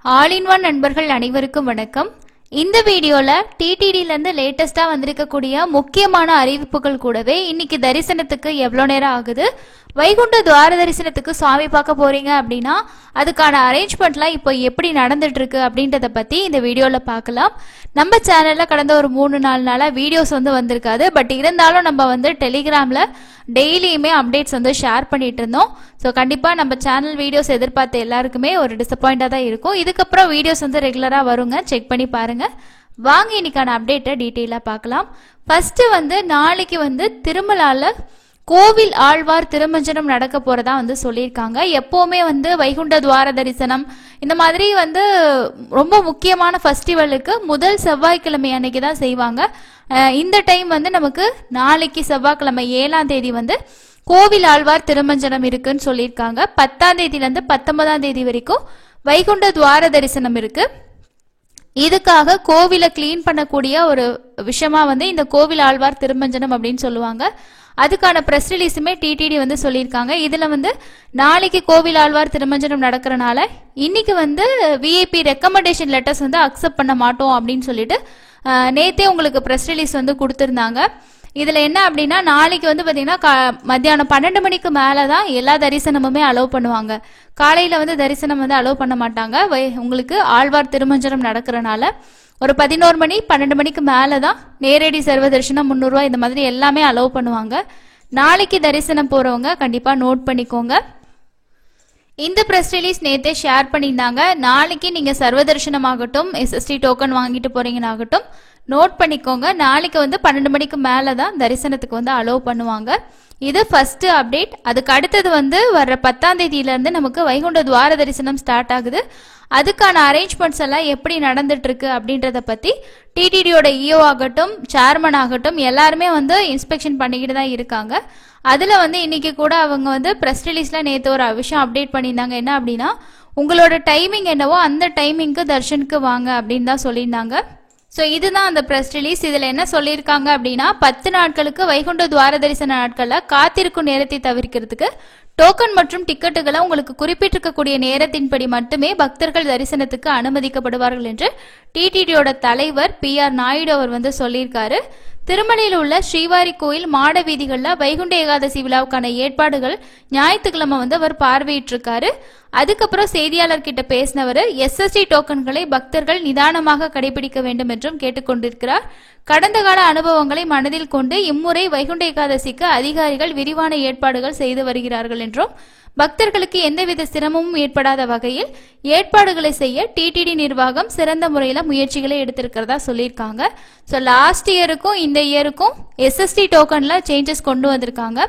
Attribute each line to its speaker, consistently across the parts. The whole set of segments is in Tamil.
Speaker 1: ஆல் இன் ஒன் நண்பர்கள் அனைவருக்கும் வணக்கம். இந்த வீடியோல டிடிடில இருந்து லேட்டஸ்டா வந்திருக்கக்கூடிய முக்கியமான அறிவிப்புகள் கூடவே இன்னைக்கு தரிசனத்துக்கு எவ்வளவு நேரம் ஆகுது, வைகுண்ட துவார தரிசனத்துக்கு சுவாமி பார்க்க போறீங்க அப்படின்னா அதுக்கான அரேஞ்ச்மெண்ட்லாம் இப்போ எப்படி நடந்துட்டு இருக்கு அப்படின்றத பத்தி இந்த வீடியோல பார்க்கலாம். நம்ம சேனல்ல கடந்த ஒரு 3-4 நாளா வீடியோஸ் வந்திருக்காது. பட் இருந்தாலும் நம்ம டெலிகிராம்ல டெய்லியுமே அப்டேட்ஸ் ஷேர் பண்ணிட்டு இருந்தோம். ஸோ கண்டிப்பா நம்ம சேனல் வீடியோஸ் எதிர்பார்த்த எல்லாருக்குமே ஒரு டிசப்பாயிண்டா தான் இருக்கும். இதுக்கப்புறம் வீடியோஸ் ரெகுலரா வருங்க, செக் பண்ணி பாருங்க. வாங்க இன்னைக்கான அப்டேட்டை டீட்டெயிலா பார்க்கலாம். ஃபர்ஸ்ட் நாளைக்கு திருமலால கோவில் ஆழ்வார் திருமஞ்சனம் நடக்க போறதா சொல்லியிருக்காங்க. எப்பவுமே வைகுண்ட துவார தரிசனம் இந்த மாதிரி ரொம்ப முக்கியமான ஃபெஸ்டிவலுக்கு முதல் செவ்வாய்க்கிழமை அன்னைக்கு தான் செய்வாங்க. இந்த டைம் நமக்கு நாளைக்கு செவ்வாய்க்கிழமை 7ஆம் தேதி கோவில் ஆழ்வார் திருமஞ்சனம் இருக்குன்னு சொல்லியிருக்காங்க. 10ஆம் தேதியில இருந்து 19ஆம் தேதி வரைக்கும் வைகுண்ட துவார தரிசனம் இருக்கு. இதுக்காக கோவிலை கிளீன் பண்ணக்கூடிய ஒரு விஷயமா இந்த கோவில் ஆழ்வார் திருமஞ்சனம் அப்படின்னு சொல்லுவாங்க. அதுக்கான பிரஸ் ரிலீஸுமே டிடிடி சொல்லியிருக்காங்க. இதுல நாளைக்கு கோவில் ஆழ்வார் திருமஞ்சனம் நடக்கிறனால இன்னைக்கு விஐபி ரெக்கமெண்டேஷன் லெட்டர்ஸ் அக்செப்ட் பண்ண மாட்டோம் அப்படின்னு சொல்லிட்டு நேத்தே உங்களுக்கு பிரஸ் ரிலீஸ் கொடுத்திருந்தாங்க. இதுல என்ன அப்படின்னா நாளைக்கு பாத்தீங்கன்னா மத்தியானம் 12 மணிக்கு மேலதான் எல்லா தரிசனமுமே அலோவ் பண்ணுவாங்க. காலையில தரிசனம் அலோவ் பண்ண மாட்டாங்க. உங்களுக்கு ஆழ்வார் திருமஞ்சனம் நடக்கிறனால ஒரு 11 மணி 12 மணிக்கு மேலதான் நேரடி சர்வ தரிசனம் 300 ரூபாய் இந்த மாதிரி எல்லாமே அலோவ் பண்ணுவாங்க. நாளைக்கு தரிசனம் போறவங்க கண்டிப்பா நோட் பண்ணிக்கோங்க. இந்த பிரஸ் ரிலீஸ் நேத்தே ஷேர் பண்ணியிருந்தாங்க. நாளைக்கு நீங்க சர்வ தரிசனம் ஆகட்டும், SST டோக்கன் வாங்கிட்டு போறீங்கன்னாகட்டும் நோட் பண்ணிக்கோங்க. நாளைக்கு 12 மணிக்கு மேலதான் தரிசனத்துக்கு அலோவ் பண்ணுவாங்க. இது ஃபர்ஸ்ட் அப்டேட். அதுக்கு அடுத்தது வர்ற 10ஆம் தேதியில இருந்து நமக்கு வைகுண்ட துவார தரிசனம் ஸ்டார்ட் ஆகுது. அதுக்கான அரேஞ்ச்மெண்ட்ஸ் எல்லாம் எப்படி நடந்துட்டு இருக்கு அப்படின்றத பத்தி டிடிடியோட இஓ ஆகட்டும், சேர்மன் ஆகட்டும் எல்லாருமே இன்ஸ்பெக்ஷன் பண்ணிக்கிட்டு தான் இருக்காங்க. அதுல இன்னைக்கு கூட அவங்க பிரஸ் ரிலீஸ்ல நேத்து ஒரு விஷயம் அப்டேட் பண்ணியிருந்தாங்க. என்ன அப்படின்னா உங்களோட டைமிங் என்னவோ அந்த டைமிங்க்கு தர்ஷனுக்கு வாங்க அப்படின்னு தான் சொல்லியிருந்தாங்க. ஸோ இதுதான் அந்த பிரஸ் ரிலீஸ். இதுல என்ன சொல்லியிருக்காங்க அப்படின்னா 10 நாட்களுக்கு வைகுண்ட துவார தரிசன நாட்கள்ல காத்திருக்கும் நேரத்தை தவிர்க்கிறதுக்கு டோக்கன் மற்றும் டிக்கெட்டுகளை உங்களுக்கு குறிப்பிட்டிருக்கக்கூடிய நேரத்தின்படி மட்டுமே பக்தர்கள் தரிசனத்துக்கு அனுமதிக்கப்படுவார்கள் என்று டிடிடியோட தலைவர் PR நாயுடு அவர் சொல்லியிருக்காரு. திருமலையில் உள்ள ஸ்ரீவாரி கோயில் மாட வீதிகள்ல வைகுண்ட ஏகாதசி விழாவுக்கான ஏற்பாடுகள் ஞாயிற்றுக்கிழமை அவர் பார்வையிட்டிருக்காரு. அதுக்கப்புறம் செய்தியாளர்கிட்ட பேசினவர் SST டோக்கன்களை பக்தர்கள் நிதானமாக கடைபிடிக்க வேண்டும் என்றும் கேட்டுக்கொண்டிருக்கிறார். கடந்த கால அனுபவங்களை மனதில் கொண்டு இம்முறை வைகுண்ட ஏகாதசிக்கு அதிகாரிகள் விரிவான ஏற்பாடுகள் செய்து வருகிறார்கள் என்றும் பக்தர்களுக்கு எந்தவித சிரமமும் ஏற்படாத வகையில் ஏற்பாடுகளை செய்ய டிடிடி நிர்வாகம் சிறந்த முறையில முயற்சிகளை எடுத்திருக்கிறதா சொல்லியிருக்காங்க. ஸோ லாஸ்ட் இயருக்கும் இந்த இயருக்கும் SST டோக்கன்ல சேஞ்சஸ் கொண்டு வந்திருக்காங்க.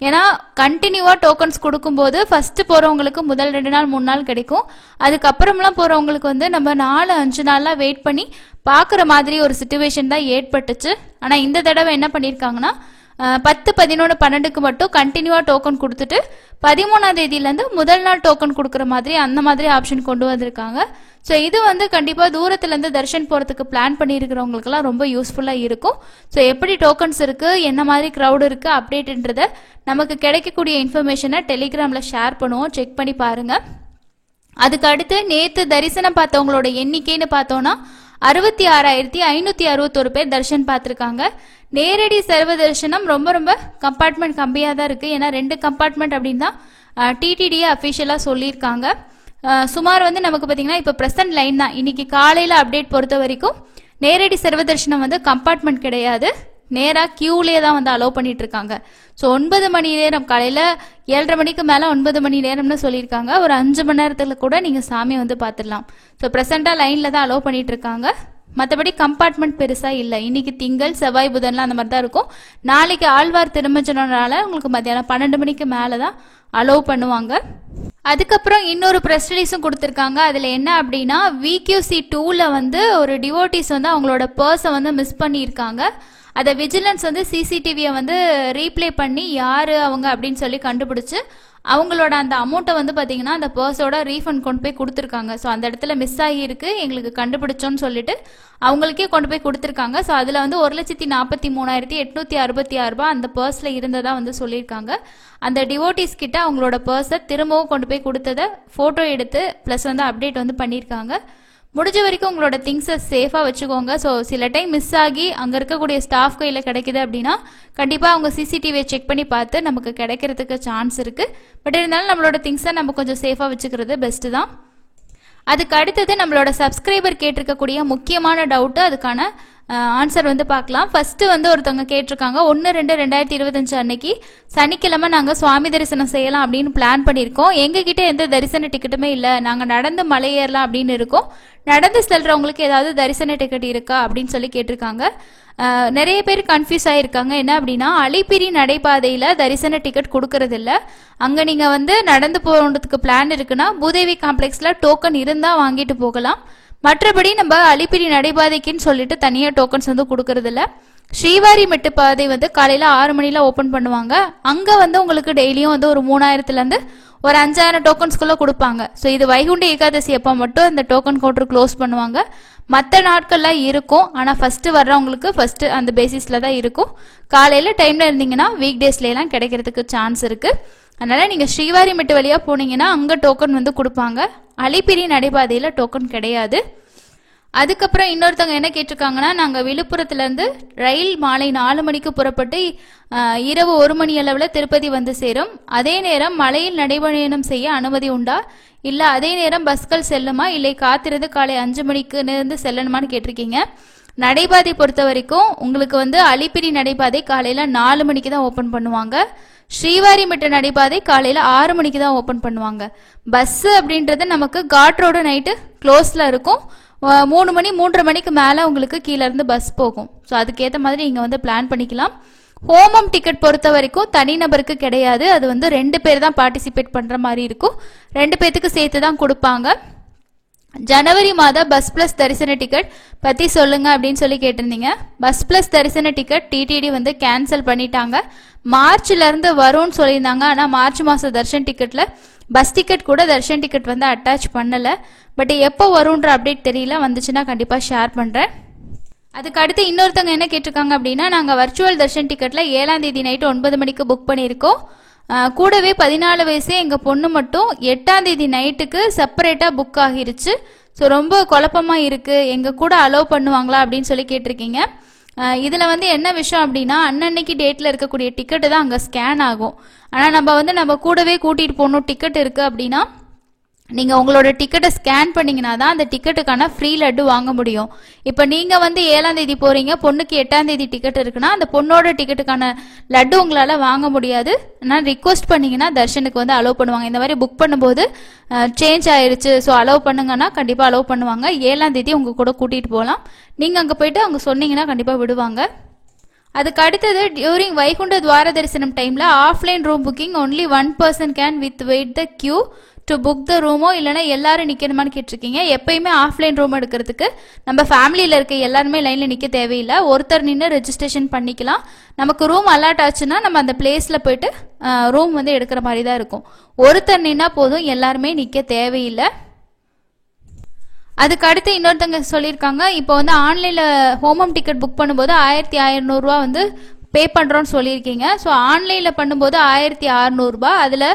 Speaker 1: ஏன்னா கண்டினியூவா டோக்கன்ஸ் கொடுக்கும்போது ஃபர்ஸ்ட் போறவங்களுக்கு முதல் 2 நாள் 3 நாள் கிடைக்கும். அதுக்கப்புறம்லாம் போறவங்களுக்கு நம்ம 4-5 நாள்லாம் வெயிட் பண்ணி பாக்குற மாதிரி ஒரு சிச்சுவேஷன் தான் ஏற்பட்டுச்சு. ஆனா இந்த தடவை என்ன பண்ணிருக்காங்கன்னா 10, 11, 12க்கு மட்டும் கண்டினியூவா டோக்கன் கொடுத்துட்டு 13ஆம் தேதியில இருந்து முதல் நாள் டோக்கன் கொடுக்கற மாதிரி அந்த மாதிரி ஆப்ஷன் கொண்டு வந்திருக்காங்க. ஸோ இது கண்டிப்பா தூரத்துல இருந்து தர்ஷன் போறதுக்கு பிளான் பண்ணி இருக்கிறவங்களுக்கு எல்லாம் ரொம்ப யூஸ்ஃபுல்லா இருக்கும். ஸோ எப்படி டோக்கன்ஸ் இருக்கு, என்ன மாதிரி கிரௌட் இருக்கு அப்டேட்ன்றத நமக்கு கிடைக்கக்கூடிய இன்ஃபர்மேஷனை டெலிகிராம்ல ஷேர் பண்ணுவோம், செக் பண்ணி பாருங்க. அதுக்கு அடுத்து நேத்து தரிசனம் பார்த்தவங்களோட எண்ணிக்கைன்னு பார்த்தோம்னா 66,561 பேர் தர்ஷன் பார்த்திருக்காங்க. நேரடி சர்வ தரிசனம் ரொம்ப ரொம்ப கம்பார்ட்மெண்ட் கம்மியா தான் இருக்கு. ஏன்னா 2 கம்பார்ட்மெண்ட் அப்படின்னு தான் டிடிடி அபிஷியலா சொல்லியிருக்காங்க. சுமார் நமக்கு பாத்தீங்கன்னா இப்ப பிரசன்ட் லைன் தான். இன்னைக்கு காலையில அப்டேட் பொறுத்த வரைக்கும் நேரடி சர்வ தரிசனம் கம்பார்ட்மெண்ட் கிடையாது, நேரா கியூலேயே தான் அலோவ் பண்ணிட்டு இருக்காங்க. ஸோ 9 மணி நேரம், காலையில 7:30 மணிக்கு மேல 9 மணி நேரம்னு சொல்லியிருக்காங்க. ஒரு 5 மணி நேரத்துல கூட நீங்க சாமியை பார்த்துடலாம். ஸோ பிரசண்டா லைன்ல தான் அலோவ் பண்ணிட்டு இருக்காங்க. மற்றபடி கம்பார்ட்மெண்ட் பெருசா இல்ல. இன்னைக்கு திங்கள், செவ்வாய், புதன்லாம் அந்த மாதிரி தான் இருக்கும். நாளைக்கு ஆழ்வார் திருமஞ்சனால உங்களுக்கு மத்தியானம் 12 மணிக்கு மேலதான் அலோவ் பண்ணுவாங்க. அதுக்கப்புறம் இன்னொரு பிரஸ் ரிலீஸும் கொடுத்திருக்காங்க. அதுல என்ன அப்படின்னா VQC 2ல ஒரு டிவோட்டிஸ் அவங்களோட பர்ஸை மிஸ் பண்ணியிருக்காங்க. அதை விஜிலன்ஸ் வந்து சிசிடிவியை வந்து ரீப்ளே பண்ணி யாரு அவங்க அப்படின்னு சொல்லி கண்டுபிடிச்சு அவங்களோட அந்த அமௌண்ட்டை வந்து பார்த்தீங்கன்னா அந்த பர்ஸோட ரீஃபண்ட் கொண்டு போய் கொடுத்துருக்காங்க. ஸோ அந்த இடத்துல மிஸ் ஆகியிருக்கு, எங்களுக்கு கண்டுபிடிச்சோன்னு சொல்லிட்டு அவங்களுக்கே கொண்டு போய் கொடுத்துருக்காங்க. ஸோ அதில் வந்து 1,43,866 ரூபாய் அந்த பர்ஸில் இருந்ததா வந்து சொல்லியிருக்காங்க. அந்த டிவோட்டிஸ் கிட்ட அவங்களோட பர்ஸை திரும்பவும் கொண்டு போய் கொடுத்ததை ஃபோட்டோ எடுத்து ப்ளஸ் வந்து அப்டேட் வந்து பண்ணியிருக்காங்க. முடிஞ்ச வரைக்கும் உங்களோட திங்ஸை சேஃபாக வச்சுக்கோங்க. ஸோ சில டைம் மிஸ் ஆகி அங்கே இருக்கக்கூடிய ஸ்டாஃப் கையில் கிடைக்குது அப்படின்னா கண்டிப்பாக அவங்க சிசிடிவியை செக் பண்ணி பார்த்து நமக்கு கிடைக்கிறதுக்கு சான்ஸ் இருக்குது. பட் இருந்தாலும் நம்மளோட திங்ஸை நம்ம கொஞ்சம் சேஃபாக வச்சுக்கிறது பெஸ்ட்டு தான். அதுக்கு அடுத்தது நம்மளோட சப்ஸ்கிரைபர் கேட்டிருக்கக்கூடிய முக்கியமான டவுட்டு, அதுக்கான ஆன்சர் வந்து பார்க்கலாம். ஃபர்ஸ்ட் வந்து ஒருத்தவங்க கேட்டிருக்காங்க, 1/2/2025 அன்னைக்கு சனிக்கிழமை நாங்கள் சுவாமி தரிசனம் செய்யலாம் அப்படின்னு பிளான் பண்ணியிருக்கோம். எங்ககிட்ட எந்த தரிசன டிக்கெட்டுமே இல்லை, நாங்கள் நடந்து மலை ஏறலாம் அப்படின்னு இருக்கோம். நடந்து செல்றவங்களுக்கு ஏதாவது தரிசன டிக்கெட் இருக்கா அப்படின்னு சொல்லி கேட்டிருக்காங்க. நிறைய பேர் கன்ஃபியூஸ் ஆகிருக்காங்க. என்ன அப்படின்னா, அலிப்பிரி நடைபாதையில் தரிசன டிக்கெட் கொடுக்கறது இல்லை. அங்கே நீங்கள் வந்து நடந்து போகிறதுக்கு பிளான் இருக்குன்னா பூதேவி காம்ப்ளெக்ஸில் டோக்கன் இருந்தால் வாங்கிட்டு போகலாம். மற்றபடி நம்ம அலிப்பிரி நடைபாதைக்குன்னு சொல்லிட்டு தனியாக டோக்கன்ஸ் வந்து கொடுக்கறது இல்லை. ஸ்ரீவாரி மெட்டு பாதை வந்து காலையில் 6 மணில ஓப்பன் பண்ணுவாங்க. அங்கே வந்து உங்களுக்கு டெய்லியும் வந்து ஒரு 3000 ஒரு 5000 டோக்கன்ஸ்குள்ளே கொடுப்பாங்க. ஸோ இது வைகுண்ட ஏகாதசி அப்போ மட்டும் அந்த டோக்கன் கவுண்டர் க்ளோஸ் பண்ணுவாங்க. மற்ற நாட்கள்லாம் இருக்கும், ஆனால் ஃபர்ஸ்ட் வர்றவங்களுக்கு ஃபர்ஸ்ட் அந்த பேசிஸில் தான் இருக்கும். காலையில் டைமில் இருந்தீங்கன்னா வீக் டேஸ்லாம் கிடைக்கிறதுக்கு சான்ஸ் இருக்குது. அதனால நீங்கள் ஸ்ரீவாரி மெட்டு வழியாக போனீங்கன்னா அங்கே டோக்கன் வந்து கொடுப்பாங்க. அலிப்பிரி நடைபாதையில் டோக்கன் கிடையாது. அதுக்கப்புறம் இன்னொருத்தவங்க என்ன கேட்டிருக்காங்கன்னா, நாங்கள் விழுப்புரத்துலேருந்து ரயில் மாலை 4 மணிக்கு புறப்பட்டு இரவு 1 மணி அளவில் திருப்பதி வந்து சேரும். அதே நேரம் மலையில் நடைபயணம் செய்ய அனுமதி உண்டா, இல்லை அதே நேரம் பஸ்கள் செல்லுமா, இல்லை காத்திருந்து காலை 5 மணிக்கு இருந்து செல்லணுமான்னு கேட்டிருக்கீங்க. நடைபாதை பொறுத்த வரைக்கும் உங்களுக்கு வந்து அலிப்பிரி நடைபாதை காலையில் 4 மணிக்கு தான் ஓப்பன் பண்ணுவாங்க. ஸ்ரீவாரி மெட்டு நடைபாதை காலையில் 6 மணிக்கு தான் ஓப்பன் பண்ணுவாங்க. பஸ்ஸு அப்படின்றது நமக்கு காட் ரோடு நைட்டு க்ளோஸில் இருக்கும். 3 மணி 3:30 மணிக்கு மேலே உங்களுக்கு கீழே இருந்து பஸ் போகும். ஸோ அதுக்கேற்ற மாதிரி நீங்கள் வந்து பிளான் பண்ணிக்கலாம். ஹோமம் டிக்கெட் பொறுத்த வரைக்கும் தனிநபருக்கு கிடையாது. அது வந்து 2 பேர் தான் பார்ட்டிசிபேட் பண்ணுற மாதிரி இருக்கும். 2 பேர்த்துக்கு சேர்த்து தான் கொடுப்பாங்க. ஜனவரி மாத பஸ் பிளஸ் தரிசன டிக்கெட் பற்றி சொல்லுங்க அப்படின்னு சொல்லி கேட்டிருந்தீங்க. பஸ் பிளஸ் தரிசன டிக்கெட் டிடிடி வந்து கேன்சல் பண்ணிட்டாங்க. மார்ச்லேருந்து வரும்னு சொல்லியிருந்தாங்க. ஆனால் மார்ச் மாதம் தர்ஷன் டிக்கெட்டில் பஸ் டிக்கெட் கூட தர்ஷன் டிக்கெட் வந்து அட்டாச் பண்ணலை. பட் எப்போ வரும்ன்ற அப்டேட் தெரியல, வந்துச்சுன்னா கண்டிப்பாக ஷேர் பண்ணுறேன். அதுக்கு அடுத்து இன்னொருத்தவங்க என்ன கேட்டிருக்காங்க அப்படின்னா, நாங்கள் வர்ச்சுவல் தர்ஷன் டிக்கெட்டில் 7ஆம் தேதி நைட்டு 9 மணிக்கு புக் பண்ணியிருக்கோம். கூடவே 14 வயசே எங்கள் பொண்ணு மட்டும் 8ஆம் தேதி நைட்டுக்கு செப்பரேட்டாக புக் ஆகிருச்சு. ஸோ ரொம்ப குழப்பமாக இருக்குது, எங்கள் கூட அலோவ் பண்ணுவாங்களா அப்படின்னு சொல்லி கேட்டிருக்கீங்க. இதில் வந்து என்ன விஷயம் அப்படின்னா, அன்னன்னைக்கு டேட்டில் இருக்கக்கூடிய டிக்கெட்டு தான் அங்கே ஸ்கேன் ஆகும். ஆனால் நம்ம கூடவே கூட்டிகிட்டு போகணும் டிக்கெட் இருக்குது அப்படின்னா நீங்கள் உங்களோட டிக்கெட்டை ஸ்கேன் பண்ணிங்கன்னா தான் அந்த டிக்கெட்டுக்கான ஃப்ரீ லட்டு வாங்க முடியும். இப்போ நீங்கள் வந்து 7ஆம் தேதி போகிறீங்க, பொண்ணுக்கு 8ஆம் தேதி டிக்கெட் இருக்குன்னா அந்த பொண்ணோட டிக்கெட்டுக்கான லட்டு உங்களால் வாங்க முடியாது. ஆனால் ரிக்வஸ்ட் பண்ணிங்கன்னா தர்ஷனுக்கு வந்து அலோவ் பண்ணுவாங்க. இந்த மாதிரி புக் பண்ணும்போது சேஞ்ச் ஆயிடுச்சு, ஸோ அலோவ் பண்ணுங்கன்னா கண்டிப்பாக அலோவ் பண்ணுவாங்க. 7ஆம் தேதி உங்கள் கூட கூட்டிகிட்டு போகலாம். நீங்கள் அங்கே போயிட்டு அவங்க சொன்னீங்கன்னா கண்டிப்பாக விடுவாங்க. அதுக்கு அடுத்தது, டியூரிங் வைகுண்ட துவார தரிசனம் டைமில் offline room booking only 1 person can with wait the queue to book the ரூமோ, இல்லைனா எல்லாரும் நிற்கணுமான்னு கேட்டிருக்கீங்க. எப்பயுமே ஆஃப்லைன் ரூம் எடுக்கிறதுக்கு நம்ம ஃபேமிலியில் இருக்க எல்லாருமே லைனில் நிற்க தேவையில்லை. ஒருத்தர் நின்று ரெஜிஸ்ட்ரேஷன் பண்ணிக்கலாம். நமக்கு ரூம் அலாட் ஆச்சுன்னா நம்ம அந்த பிளேஸில் போயிட்டு ரூம் வந்து எடுக்கிற மாதிரி தான் இருக்கும். ஒருத்தர் நின்னா போதும், எல்லாருமே நிற்க தேவையில்லை. அதுக்கு அடுத்து இன்னொருத்தங்க சொல்லியிருக்காங்க, இப்போ வந்து ஆன்லைனில் ஹோமம் டிக்கெட் புக் பண்ணும்போது 1100 ரூபா வந்து பே பண்ணுறோன்னு சொல்லியிருக்கீங்க. ஸோ ஆன்லைனில் பண்ணும்போது 1600 ரூபா, அதில்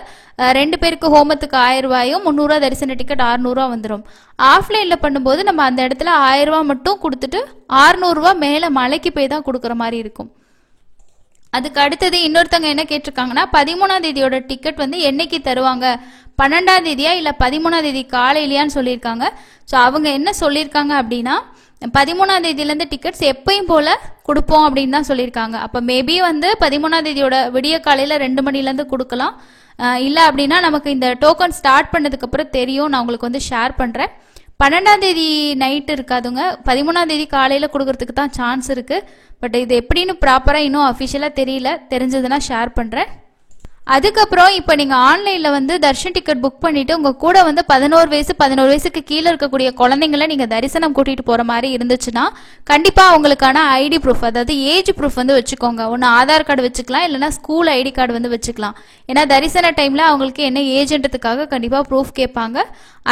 Speaker 1: 2 பேருக்கு ஹோமத்துக்கு 1000 ரூபாயும் 300 ரூபா தரிசன டிக்கெட் 600 ரூபா வந்துடும். ஆஃப்லைனில் பண்ணும்போது நம்ம அந்த இடத்துல 1000 ரூபா மட்டும் கொடுத்துட்டு 600 ரூபா மேலே மலைக்கு போய் தான் கொடுக்குற மாதிரி இருக்கும். அதுக்கு அடுத்தது இன்னொருத்தவங்க என்ன கேட்டிருக்காங்கன்னா, 13ஆம் தேதியோட டிக்கெட் வந்து என்னைக்கு தருவாங்க, 12ஆம் தேதியா இல்லை 13ஆம் தேதி காலையிலையான்னு சொல்லியிருக்காங்க. ஸோ அவங்க என்ன சொல்லியிருக்காங்க அப்படின்னா, 13ஆம் தேதியிலேருந்து டிக்கெட்ஸ் எப்பயும் போல கொடுப்போம் அப்படின்னு தான் சொல்லியிருக்காங்க. அப்போ மேபி வந்து 13ஆம் தேதியோட விடிய காலையில் 2 மணிலேருந்து கொடுக்கலாம். இல்லை அப்படின்னா நமக்கு இந்த டோக்கன் ஸ்டார்ட் பண்ணதுக்கப்புறம் தெரியும், நான் உங்களுக்கு வந்து ஷேர் பண்ணுறேன். 12ஆம் தேதி நைட்டு இருக்காதுங்க, 13ஆம் தேதி காலையில் கொடுக்கறதுக்கு தான் சான்ஸ் இருக்குது. பட் இது எப்படின்னு ப்ராப்பராக இன்னும் அஃபிஷியலாக தெரியல, தெரிஞ்சதுன்னா ஷேர் பண்ணுறேன். அதுக்கப்புறம் இப்போ நீங்கள் ஆன்லைனில் வந்து தர்ஷன் டிக்கெட் புக் பண்ணிவிட்டு உங்கள் கூட வந்து 11 வயசுக்கு கீழே இருக்கக்கூடிய குழந்தைங்கள நீங்கள் தரிசனம் கூட்டிகிட்டு போகிற மாதிரி இருந்துச்சுன்னா கண்டிப்பாக அவங்களுக்கான ஐடி ப்ரூஃப், அதாவது ஏஜ் ப்ரூஃப் வந்து வச்சுக்கோங்க. ஒன்று ஆதார் கார்டு வச்சுக்கலாம், இல்லைனா ஸ்கூல் ஐடி கார்டு வந்து வச்சுக்கலாம். ஏன்னா தரிசன டைமில் அவங்களுக்கு என்ன ஏஜென்ட்றதுக்காக கண்டிப்பாக ப்ரூஃப் கேட்பாங்க.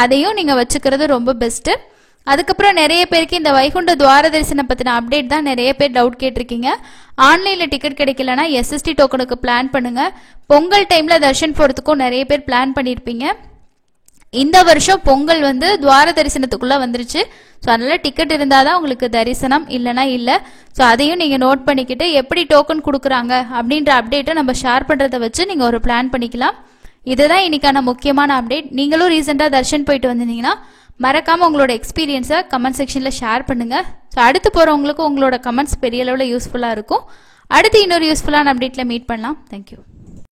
Speaker 1: அதையும் நீங்கள் வச்சுக்கிறது ரொம்ப பெஸ்ட்டு. அதுக்கப்புறம் நிறைய பேருக்கு இந்த வைகுண்ட துவார தரிசனம் பற்றின அப்டேட் தான் நிறைய பேர் டவுட் கேட்டிருக்கீங்க. ஆன்லைனில் டிக்கெட் கிடைக்கலன்னா எஸ்எஸ்டி டோக்கனுக்கு பிளான் பண்ணுங்க. பொங்கல் டைமில் தர்ஷன் போகிறதுக்கும் நிறைய பேர் பிளான் பண்ணியிருப்பீங்க. இந்த வருஷம் பொங்கல் வந்து துவார தரிசனத்துக்குள்ளே வந்துருச்சு. ஸோ அதனால் டிக்கெட் இருந்தால் தான் உங்களுக்கு தரிசனம், இல்லைனா இல்லை. ஸோ அதையும் நீங்கள் நோட் பண்ணிக்கிட்டு எப்படி டோக்கன் கொடுக்குறாங்க அப்படின்ற அப்டேட்டை நம்ம ஷேர் பண்ணுறதை வச்சு நீங்கள் ஒரு பிளான் பண்ணிக்கலாம். இதுதான் இன்னைக்கான முக்கியமான அப்டேட். நீங்களும் ரீசெண்டாக தர்ஷன் போயிட்டு வந்திருந்தீங்கன்னா மறக்காமல் உங்களோட எக்ஸ்பீரியன்ஸை கமெண்ட் செக்ஷனில் ஷேர் பண்ணுங்கள். ஸோ அடுத்து போகிறவங்களுக்கும் உங்களோட கமெண்ட்ஸ் பெரிய அளவில் யூஸ்ஃபுல்லாக இருக்கும். அடுத்து இன்னொரு யூஸ்ஃபுல்லான அப்டேட்டில் மீட் பண்ணலாம். தேங்க்யூ.